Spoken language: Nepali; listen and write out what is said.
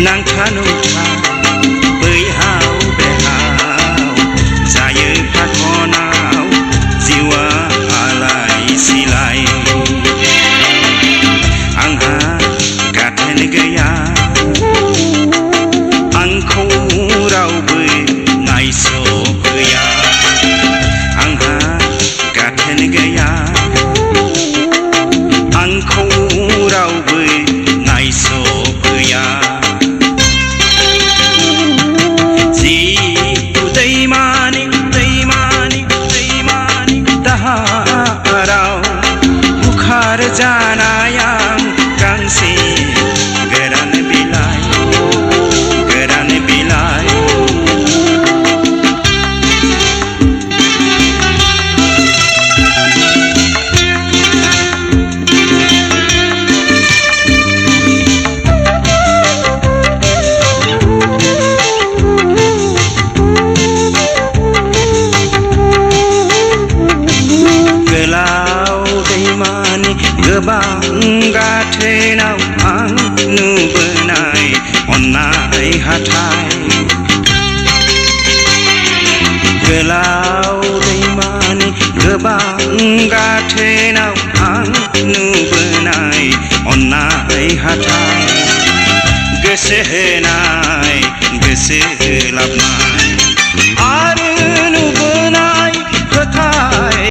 नांथा नुंथा बैहाव बेहाव जायो फाथनाव जिउआ आलाय सिलाय आंहा गाथोन गैया आंखौ रावबो नायस'फैया आंहा गाथोन गैया आंखौ रावबो नायस'फैया जिथु दैमानि दाहाराव बुखार जानाय आं गांसे गोरान बिलाइ गोबां गाथोनाव आं नुबोनाय अन्नाय हाथाय गोलाव दैमानि गोबां गाथोनाव आं नुबोनाय अन्नाय हाथाय गोसो होना